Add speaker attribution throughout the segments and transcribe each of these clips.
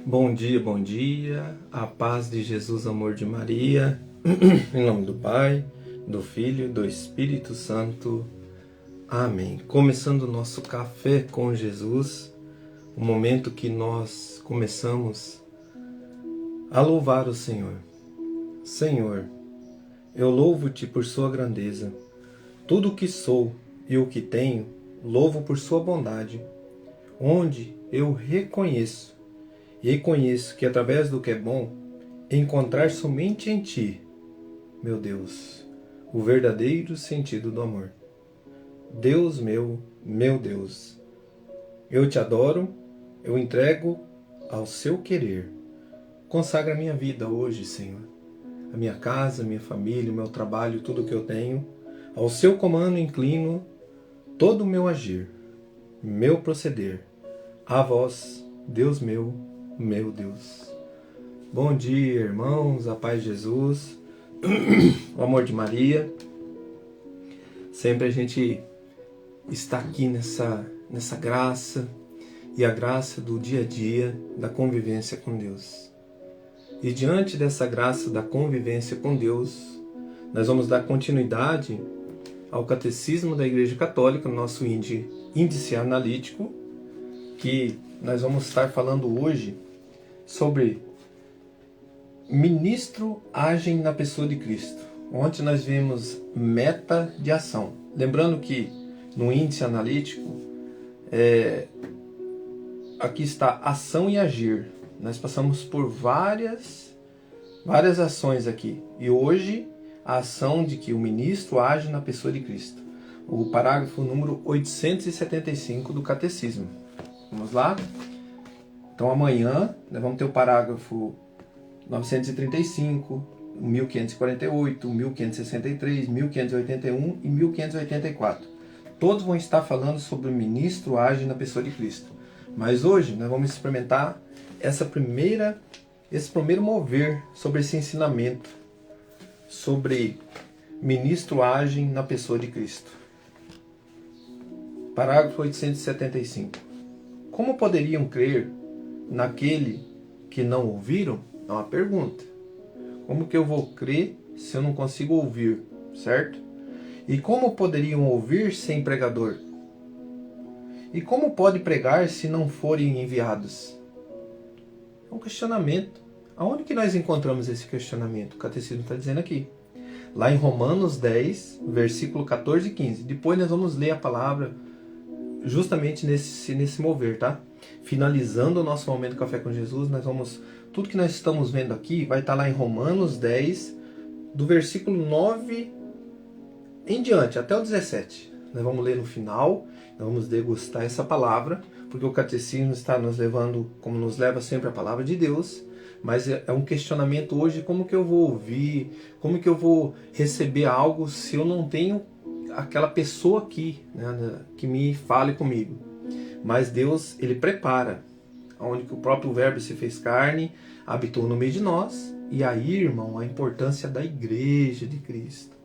Speaker 1: Bom dia, a paz de Jesus, amor de Maria, em nome do Pai, do Filho e do Espírito Santo. Amém. Começando o nosso Café com Jesus, o momento que nós começamos a louvar o Senhor. Senhor, eu louvo-te por sua grandeza. Tudo o que sou e o que tenho, louvo por sua bondade, onde eu reconheço que através do que é bom, encontrar somente em Ti, meu Deus, o verdadeiro sentido do amor. Deus meu Deus, eu te adoro, eu entrego ao seu querer. Consagra a minha vida hoje, Senhor, a minha casa, a minha família, o meu trabalho, tudo o que eu tenho, ao seu comando inclino todo o meu agir, meu proceder, a vós, Deus meu Deus. Bom dia, irmãos, a paz de Jesus, o amor de Maria. Sempre a gente está aqui nessa graça, e a graça do dia a dia, da convivência com Deus. E diante dessa graça da convivência com Deus, nós vamos dar continuidade ao Catecismo da Igreja Católica, no nosso índice analítico, que nós vamos estar falando hoje sobre ministro agem na pessoa de Cristo. Ontem nós vimos meta de ação. Lembrando que no índice analítico, aqui está ação e agir. Nós passamos por várias ações aqui. E hoje, a ação de que o ministro age na pessoa de Cristo. O parágrafo número 875 do Catecismo. Vamos lá? Então amanhã nós vamos ter o parágrafo 935, 1548, 1563, 1581 e 1584. Todos vão estar falando sobre o ministro age na pessoa de Cristo. Mas hoje nós vamos experimentar esse primeiro mover sobre esse ensinamento, sobre ministro age na pessoa de Cristo. Parágrafo 875. Como poderiam crer naquele que não ouviram? É uma pergunta. Como que eu vou crer se eu não consigo ouvir, certo? E como poderiam ouvir sem pregador? E como pode pregar se não forem enviados? É um questionamento. Aonde que nós encontramos esse questionamento? O Catecismo está dizendo aqui. Lá em Romanos 10, versículo 14 e 15. Depois nós vamos ler a palavra justamente nesse mover, tá? Finalizando o nosso momento Café com Jesus, tudo que nós estamos vendo aqui vai estar lá em Romanos 10, do versículo 9 em diante, até o 17. Nós vamos ler no final, nós vamos degustar essa palavra, porque o Catecismo está nos levando, como nos leva sempre a palavra de Deus, mas é um questionamento hoje, como que eu vou ouvir, como que eu vou receber algo se eu não tenho aquela pessoa aqui, né, que me fale comigo. Mas Deus, Ele prepara, onde que o próprio Verbo se fez carne, habitou no meio de nós. E aí, irmão, a importância da Igreja de Cristo,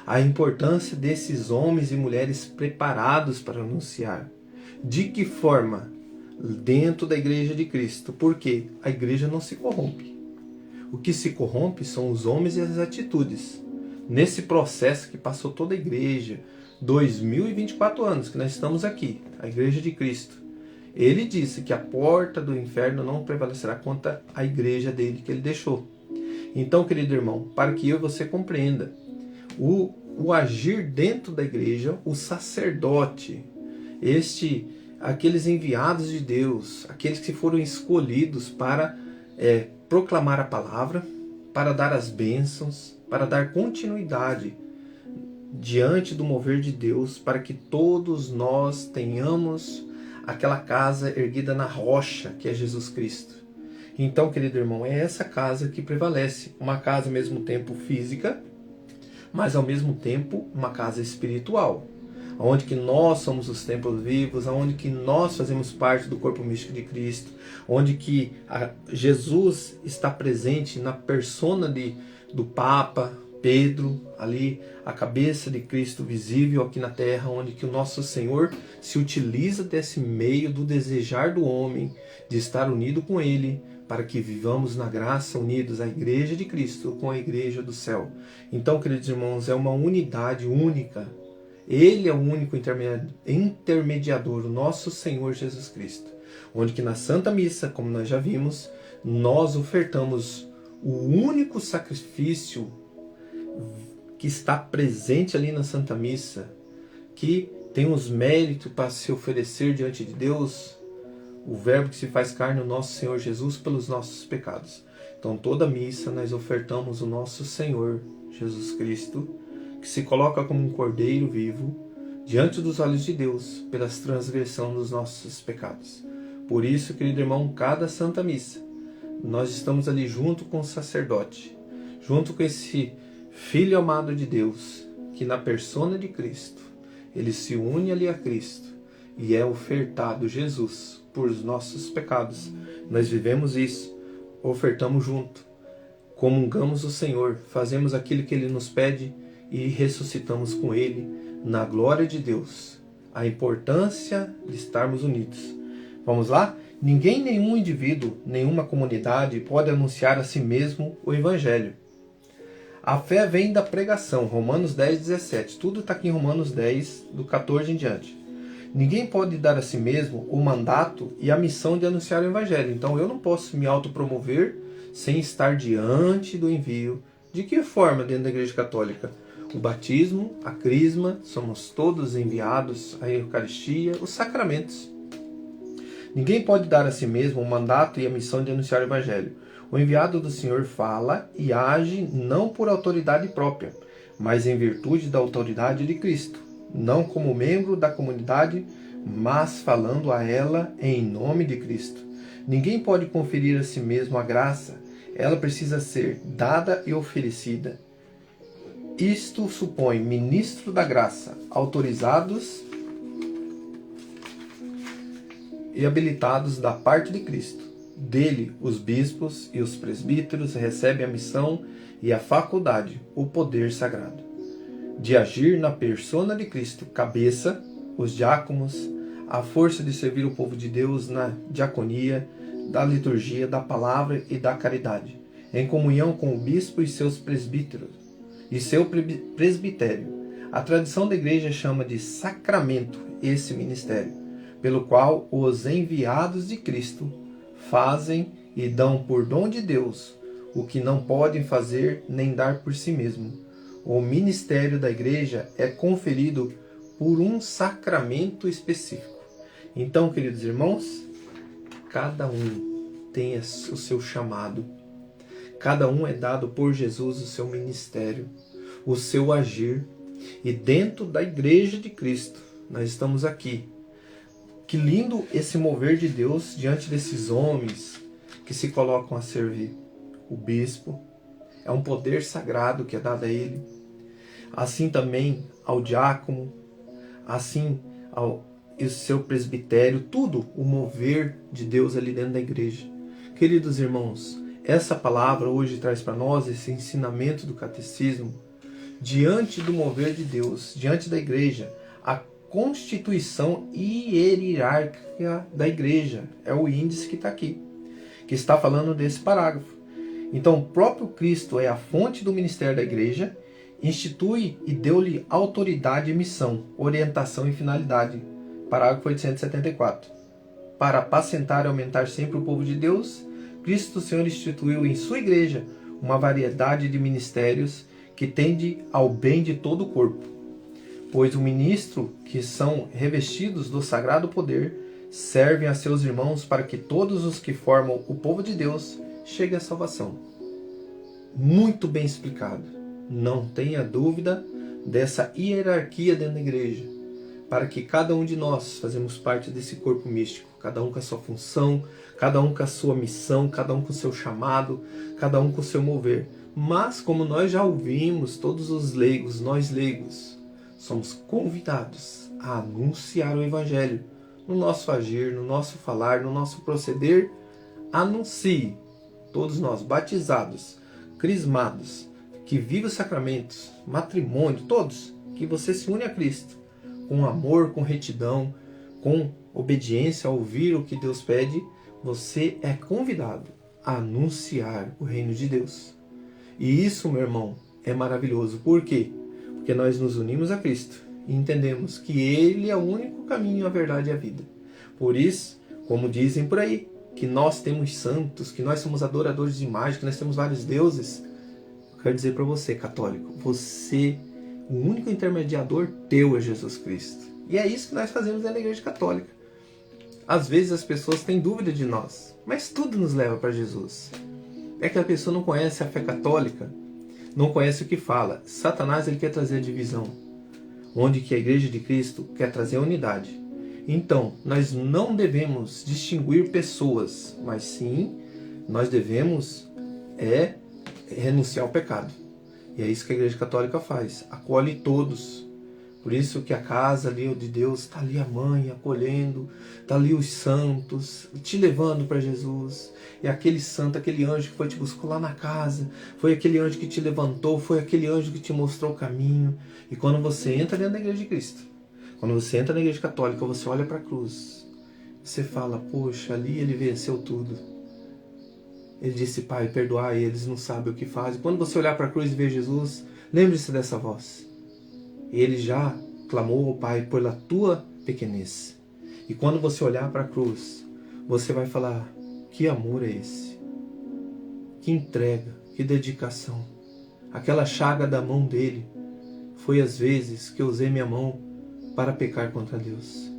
Speaker 1: a importância desses homens e mulheres preparados para anunciar. De que forma? Dentro da Igreja de Cristo. Porque a Igreja não se corrompe. O que se corrompe são os homens e as atitudes. Nesse processo que passou toda a Igreja, 2024 anos que nós estamos aqui, a Igreja de Cristo, Ele disse que a porta do inferno não prevalecerá contra a Igreja dele, que Ele deixou. Então, querido irmão, para que eu e você compreenda, o agir dentro da Igreja, o sacerdote, aqueles enviados de Deus, aqueles que foram escolhidos para proclamar a palavra, para dar as bênçãos, para dar continuidade diante do mover de Deus, para que todos nós tenhamos aquela casa erguida na rocha, que é Jesus Cristo. Então, querido irmão, é essa casa que prevalece. Uma casa ao mesmo tempo física, mas ao mesmo tempo uma casa espiritual, onde que nós somos os templos vivos, onde que nós fazemos parte do corpo místico de Cristo, onde que Jesus está presente na persona do Papa Pedro, ali a cabeça de Cristo visível aqui na terra, onde que o nosso Senhor se utiliza desse meio do desejar do homem, de estar unido com Ele, para que vivamos na graça unidos à Igreja de Cristo com a Igreja do céu. Então, queridos irmãos, é uma unidade única. Ele é o único intermediador, o nosso Senhor Jesus Cristo. Onde que na Santa Missa, como nós já vimos, nós ofertamos o único sacrifício que está presente ali na Santa Missa, que tem os méritos para se oferecer diante de Deus, o Verbo que se faz carne, o nosso Senhor Jesus, pelos nossos pecados. Então toda missa nós ofertamos o nosso Senhor Jesus Cristo, que se coloca como um cordeiro vivo, diante dos olhos de Deus, pelas transgressões dos nossos pecados. Por isso, querido irmão, cada Santa Missa, nós estamos ali junto com o sacerdote, junto com esse Filho amado de Deus, que na persona de Cristo, ele se une ali a Cristo e é ofertado Jesus por os nossos pecados. Nós vivemos isso, ofertamos junto, comungamos o Senhor, fazemos aquilo que Ele nos pede e ressuscitamos com Ele na glória de Deus. A importância de estarmos unidos. Vamos lá? Ninguém, nenhum indivíduo, nenhuma comunidade pode anunciar a si mesmo o Evangelho. A fé vem da pregação, Romanos 10, 17. Tudo está aqui em Romanos 10, do 14 em diante. Ninguém pode dar a si mesmo o mandato e a missão de anunciar o Evangelho. Então eu não posso me autopromover sem estar diante do envio. De que forma dentro da Igreja Católica? O batismo, a crisma, somos todos enviados, a Eucaristia, os sacramentos. Ninguém pode dar a si mesmo o mandato e a missão de anunciar o Evangelho. O enviado do Senhor fala e age não por autoridade própria, mas em virtude da autoridade de Cristo, não como membro da comunidade, mas falando a ela em nome de Cristo. Ninguém pode conferir a si mesmo a graça, ela precisa ser dada e oferecida. Isto supõe ministro da graça, autorizados e habilitados da parte de Cristo. Dele, os bispos e os presbíteros recebem a missão e a faculdade, o poder sagrado, de agir na persona de Cristo, cabeça, os diáconos, a força de servir o povo de Deus na diaconia, da liturgia, da palavra e da caridade, em comunhão com o bispo e seus presbíteros, e seu presbitério. A tradição da igreja chama de sacramento esse ministério, pelo qual os enviados de Cristo fazem e dão por dom de Deus o que não podem fazer nem dar por si mesmo. O ministério da igreja é conferido por um sacramento específico. Então, queridos irmãos, cada um tem o seu chamado. Cada um é dado por Jesus o seu ministério, o seu agir. E dentro da igreja de Cristo, nós estamos aqui. Que lindo esse mover de Deus diante desses homens que se colocam a servir. O bispo é um poder sagrado que é dado a ele. Assim também ao diácono, assim ao seu presbitério, tudo o mover de Deus ali dentro da igreja. Queridos irmãos, essa palavra hoje traz para nós esse ensinamento do catecismo. Diante do mover de Deus, diante da igreja, a constituição hierárquica da igreja é o índice que está aqui, que está falando desse parágrafo. Então, o próprio Cristo é a fonte do ministério da igreja, institui e deu-lhe autoridade e missão, orientação e finalidade. Parágrafo 874. Para apacentar e aumentar sempre o povo de Deus, Cristo Senhor instituiu em sua igreja uma variedade de ministérios que tende ao bem de todo o corpo. Pois o ministro, que são revestidos do sagrado poder, servem a seus irmãos para que todos os que formam o povo de Deus cheguem à salvação. Muito bem explicado. Não tenha dúvida dessa hierarquia dentro da igreja, para que cada um de nós fazemos parte desse corpo místico, cada um com a sua função, cada um com a sua missão, cada um com o seu chamado, cada um com o seu mover. Mas, como nós já ouvimos, todos os leigos, nós leigos, somos convidados a anunciar o Evangelho no nosso agir, no nosso falar, no nosso proceder. Anuncie, todos nós batizados, crismados, que vivem os sacramentos, matrimônio, todos, que você se une a Cristo, com amor, com retidão, com obediência, a ouvir o que Deus pede. Você é convidado anunciar o reino de Deus. E isso, meu irmão, é maravilhoso. Por quê? Porque nós nos unimos a Cristo e entendemos que Ele é o único caminho, a verdade e a vida. Por isso, como dizem por aí, que nós temos santos, que nós somos adoradores de imagem, que nós temos vários deuses. Eu quero dizer para você, católico, o único intermediador teu é Jesus Cristo. E é isso que nós fazemos na Igreja Católica. Às vezes as pessoas têm dúvida de nós, mas tudo nos leva para Jesus. É que a pessoa não conhece a fé católica, não conhece o que fala. Satanás, ele quer trazer a divisão, onde que a Igreja de Cristo quer trazer a unidade. Então, nós não devemos distinguir pessoas, mas sim, nós devemos renunciar ao pecado. E é isso que a Igreja Católica faz, acolhe todos. Por isso que a casa ali de Deus está ali a mãe acolhendo, está ali os santos, te levando para Jesus. E aquele santo, aquele anjo que foi te buscar lá na casa, foi aquele anjo que te levantou, foi aquele anjo que te mostrou o caminho. E quando você entra dentro da Igreja de Cristo, quando você entra na Igreja Católica, você olha para a cruz, você fala, poxa, ali ele venceu tudo. Ele disse, Pai, perdoai, eles não sabem o que fazem. Quando você olhar para a cruz e ver Jesus, lembre-se dessa voz. Ele já clamou ao Pai pela tua pequenez. E quando você olhar para a cruz, você vai falar, que amor é esse? Que entrega, que dedicação. Aquela chaga da mão dele foi as vezes que eu usei minha mão para pecar contra Deus.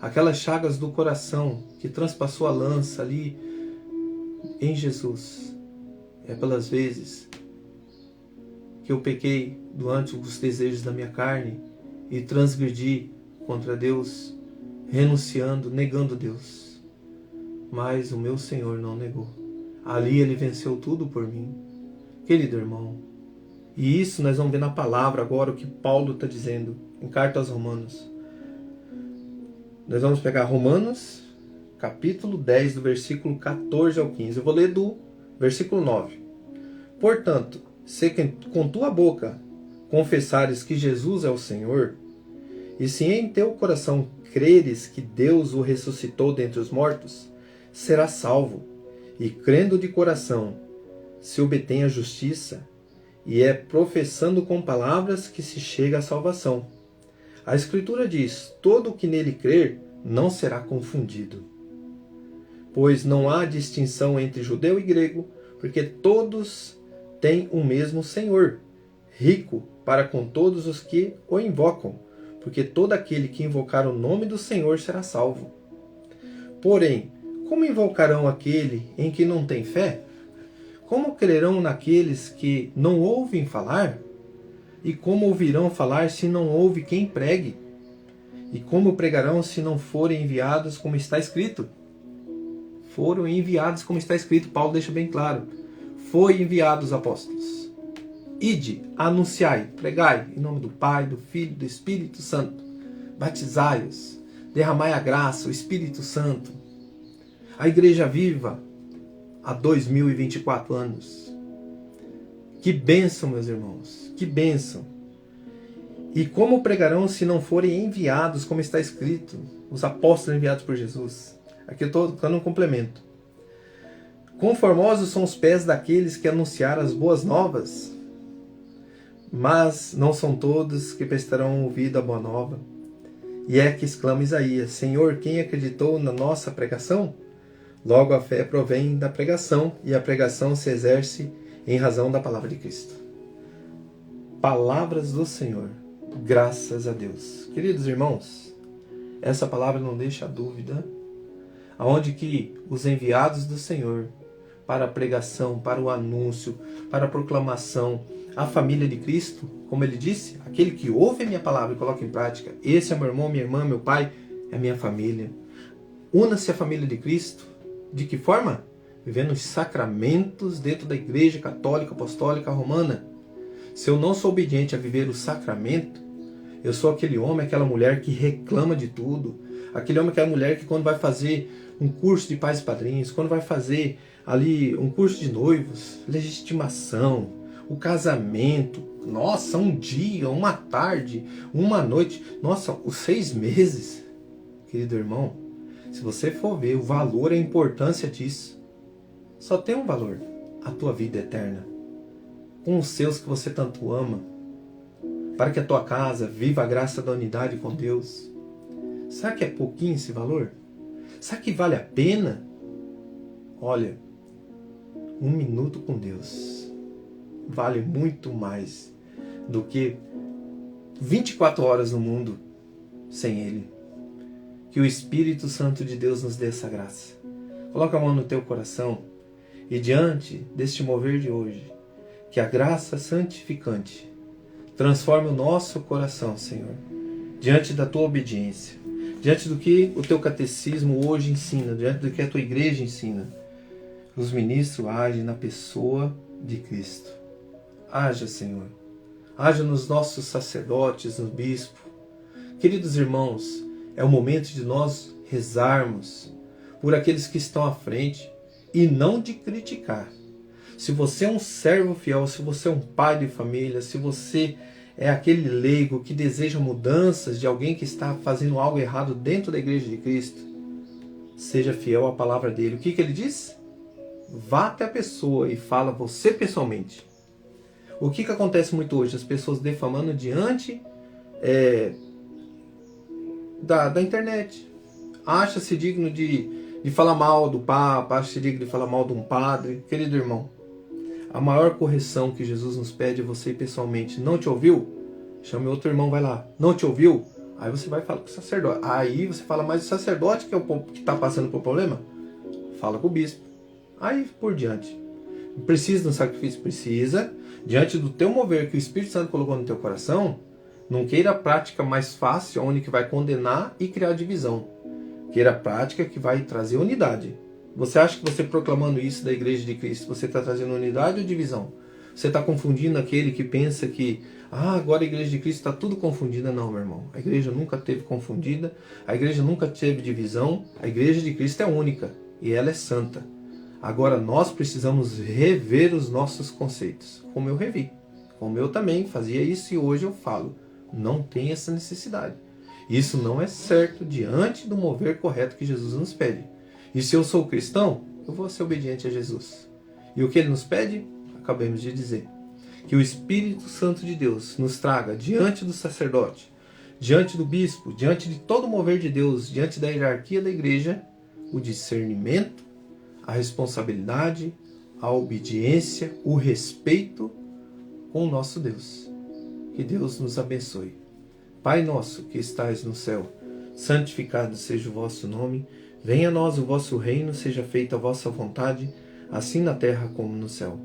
Speaker 1: Aquelas chagas do coração que transpassou a lança ali em Jesus, é pelas vezes que eu pequei durante os desejos da minha carne e transgredi contra Deus, renunciando, negando Deus. Mas o meu Senhor não negou. Ali Ele venceu tudo por mim. Querido irmão, e isso nós vamos ver na palavra agora, o que Paulo está dizendo em carta aos Romanos. Nós vamos pegar Romanos, capítulo 10, do versículo 14 ao 15. Eu vou ler do versículo 9. Portanto, se com tua boca confessares que Jesus é o Senhor, e se em teu coração creres que Deus o ressuscitou dentre os mortos, serás salvo. E crendo de coração, se obtém a justiça, e é professando com palavras que se chega à salvação. A Escritura diz, todo o que nele crer não será confundido. Pois não há distinção entre judeu e grego, porque todos têm o mesmo Senhor, rico para com todos os que o invocam, porque todo aquele que invocar o nome do Senhor será salvo. Porém, como invocarão aquele em que não tem fé? Como crerão naqueles que não ouvem falar? E como ouvirão falar se não houve quem pregue? E como pregarão se não forem enviados, como está escrito? Foram enviados como está escrito, Paulo deixa bem claro. Foi enviados os apóstolos. Ide, anunciai, pregai, em nome do Pai, do Filho e do Espírito Santo. Batizai-os, derramai a graça, o Espírito Santo. A igreja viva há 2024 anos. Que bênção, meus irmãos, que bênção. E como pregarão se não forem enviados, como está escrito? Os apóstolos enviados por Jesus. Aqui eu estou dando um complemento. Conformosos são os pés daqueles que anunciaram as boas novas, mas não são todos que prestarão ouvido à boa nova. E é que exclama Isaías, Senhor, quem acreditou na nossa pregação? Logo a fé provém da pregação, e a pregação se exerce em razão da palavra de Cristo. Palavras do Senhor, graças a Deus. Queridos irmãos, essa palavra não deixa dúvida, aonde que os enviados do Senhor, para a pregação, para o anúncio, para a proclamação, a família de Cristo, como ele disse, aquele que ouve a minha palavra e coloca em prática, esse é meu irmão, minha irmã, meu pai, é a minha família. Una-se à família de Cristo. De que forma? Vivendo os sacramentos dentro da Igreja Católica Apostólica Romana. Se eu não sou obediente a viver o sacramento, eu sou aquele homem, aquela mulher que reclama de tudo, aquele homem, aquela mulher que quando vai fazer um curso de pais e padrinhos, quando vai fazer ali um curso de noivos, legitimação, o casamento, nossa, um dia, uma tarde, uma noite, nossa, os 6 meses, querido irmão, se você for ver o valor e a importância disso, só tem um valor: a tua vida eterna, com os seus que você tanto ama, para que a tua casa viva a graça da unidade com Deus. Será que é pouquinho esse valor? Será que vale a pena? Olha, 1 minuto com Deus vale muito mais do que 24 horas no mundo sem Ele. Que o Espírito Santo de Deus nos dê essa graça. Coloca a mão no teu coração e diante deste mover de hoje, que a graça santificante transforme o nosso coração, Senhor, diante da tua obediência, diante do que o teu catecismo hoje ensina, diante do que a tua igreja ensina. Os ministros agem na pessoa de Cristo. Haja, Senhor. Haja nos nossos sacerdotes, no bispo. Queridos irmãos, é o momento de nós rezarmos por aqueles que estão à frente e não de criticar. Se você é um servo fiel, se você é um pai de família, se você é aquele leigo que deseja mudanças de alguém que está fazendo algo errado dentro da igreja de Cristo, seja fiel à palavra dele. O que ele diz? Vá até a pessoa e fala você pessoalmente. O que acontece muito hoje? As pessoas defamando diante da internet. Acha-se digno de falar mal do Papa, acha-se digno de falar mal de um padre. Querido irmão, a maior correção que Jesus nos pede é você ir pessoalmente. Não te ouviu? Chame outro irmão, vai lá. Não te ouviu? Aí você vai falar com o sacerdote. Aí você fala mais do sacerdote, que é o que está passando por problema. Fala com o bispo. Aí por diante. Precisa de um sacrifício? Precisa. Diante do teu mover que o Espírito Santo colocou no teu coração, não queira a prática mais fácil, onde que vai condenar e criar divisão. Queira a prática que vai trazer unidade. Você acha que você proclamando isso da Igreja de Cristo, você está trazendo unidade ou divisão? Você está confundindo aquele que pensa que agora a Igreja de Cristo está tudo confundida? Não, meu irmão. A Igreja nunca teve confundida, a Igreja nunca teve divisão, a Igreja de Cristo é única e ela é santa. Agora nós precisamos rever os nossos conceitos, como eu revi. Como eu também fazia isso e hoje eu falo. Não tem essa necessidade. Isso não é certo diante do mover correto que Jesus nos pede. E se eu sou cristão, eu vou ser obediente a Jesus. E o que ele nos pede? Acabamos de dizer. Que o Espírito Santo de Deus nos traga diante do sacerdote, diante do bispo, diante de todo o mover de Deus, diante da hierarquia da igreja, o discernimento, a responsabilidade, a obediência, o respeito com o nosso Deus. Que Deus nos abençoe. Pai nosso que estais no céu, santificado seja o vosso nome. Venha a nós o vosso reino, seja feita a vossa vontade, assim na terra como no céu.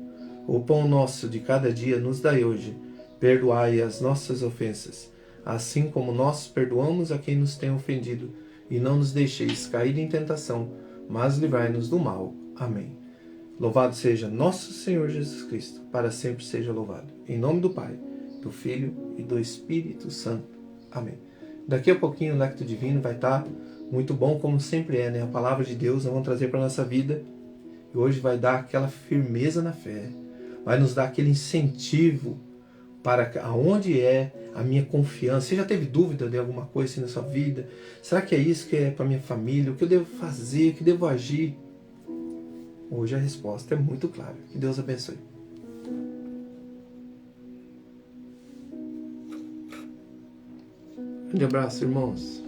Speaker 1: O pão nosso de cada dia nos dai hoje. Perdoai as nossas ofensas, assim como nós perdoamos a quem nos tem ofendido. E não nos deixeis cair em tentação, mas livrai-nos do mal. Amém. Louvado seja nosso Senhor Jesus Cristo, para sempre seja louvado. Em nome do Pai, do Filho e do Espírito Santo. Amém. Daqui a pouquinho o Lectio Divino vai estar muito bom, como sempre é, né? A palavra de Deus nós vamos trazer para a nossa vida. E hoje vai dar aquela firmeza na fé. Vai nos dar aquele incentivo para aonde é a minha confiança. Você já teve dúvida de alguma coisa assim na sua vida? Será que é isso que é para minha família? O que eu devo fazer? O que devo agir? Hoje a resposta é muito clara. Que Deus abençoe. Um grande abraço, irmãos.